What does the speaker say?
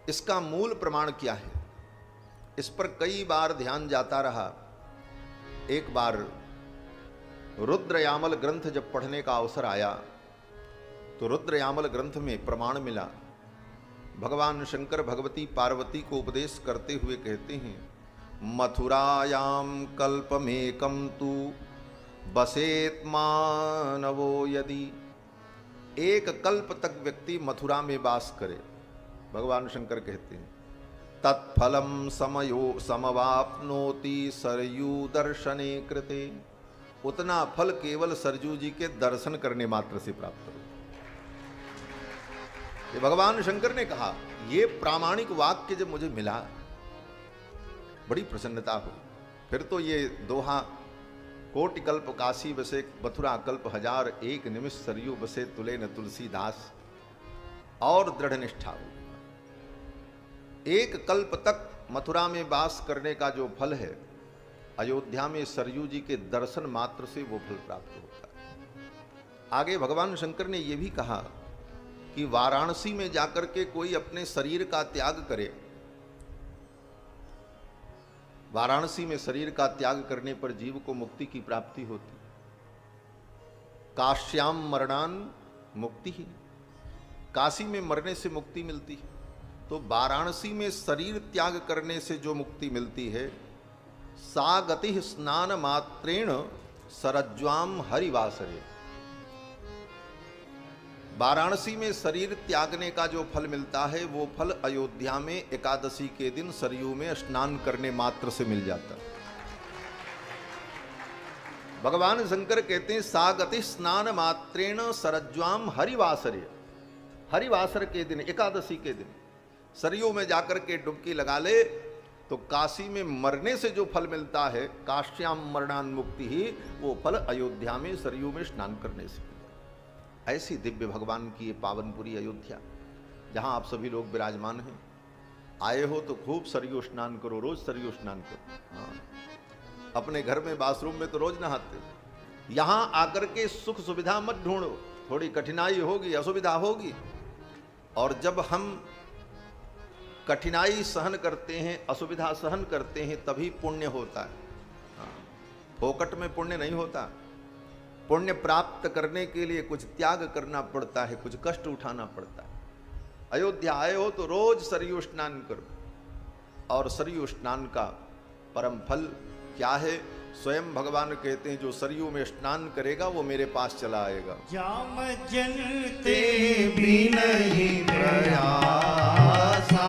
इसका मूल प्रमाण क्या है? इस पर कई बार ध्यान जाता रहा। एक बार रुद्रयामल ग्रंथ जब पढ़ने का अवसर आया तो रुद्रयामल ग्रंथ में प्रमाण मिला। भगवान शंकर भगवती पार्वती को उपदेश करते हुए कहते हैं, मथुरायाम कल्पमेकम तु बसेत मानवो यदि। एक कल्प तक व्यक्ति मथुरा में वास करे, भगवान शंकर कहते हैं, तत्फलम समयो समवाप्नोति सरयू दर्शने कृते। उतना फल केवल सरजू जी के दर्शन करने मात्र से प्राप्त हो। ये भगवान शंकर ने कहा। ये प्रामाणिक वाक्य जब मुझे मिला बड़ी प्रसन्नता हुई। फिर तो ये दोहा, कोटि कल्प काशी बसे मथुरा कल्प हजार, एक निमिष सरयू बसे तुले न तुलसीदास, और दृढ़ निष्ठा हुई। एक कल्प तक मथुरा में वास करने का जो फल है, अयोध्या में सरयू जी के दर्शन मात्र से वो फल प्राप्त होता है। आगे भगवान शंकर ने यह भी कहा कि वाराणसी में जाकर के कोई अपने शरीर का त्याग करे, वाराणसी में शरीर का त्याग करने पर जीव को मुक्ति की प्राप्ति होती। काश्याम मरणान मुक्ति ही, काशी में मरने से मुक्ति मिलती है। तो वाराणसी में शरीर त्याग करने से जो मुक्ति मिलती है, सा गति स्नान मात्रेण सरज्वाम हरिवासरे। वाराणसी में शरीर त्यागने का जो फल मिलता है, वो फल अयोध्या में एकादशी के दिन सरयू में स्नान करने मात्र से मिल जाता है। भगवान शंकर कहते हैं, सा गति स्नान मात्रेण सरज्वाम हरिवासरे। हरिवासर के दिन, एकादशी के दिन सरयू में जाकर के डुबकी लगा ले तो काशी में मरने से जो फल मिलता है, काश्याम मरणान मुक्ति ही, वो फल अयोध्या में सरयू में स्नान करने से मिलता। ऐसी दिव्य भगवान की ये पावनपुरी अयोध्या, जहां आप सभी लोग विराजमान हैं। आए हो तो खूब सरयू स्नान करो, रोज सरयू स्नान करो। हाँ, अपने घर में बाथरूम में तो रोज नहाते, यहां आकर के सुख सुविधा मत ढूंढो। थोड़ी कठिनाई होगी, असुविधा होगी, और जब हम कठिनाई सहन करते हैं, असुविधा सहन करते हैं, तभी पुण्य होता है। फोकट में पुण्य नहीं होता। पुण्य प्राप्त करने के लिए कुछ त्याग करना पड़ता है, कुछ कष्ट उठाना पड़ता है। अयोध्या आए हो तो रोज सरयू स्नान करो, और सरयू स्नान का परम फल क्या है? स्वयं भगवान कहते हैं, जो सरयू में स्नान करेगा वो मेरे पास चला आएगा। जाम जनते भी नहीं प्रयास।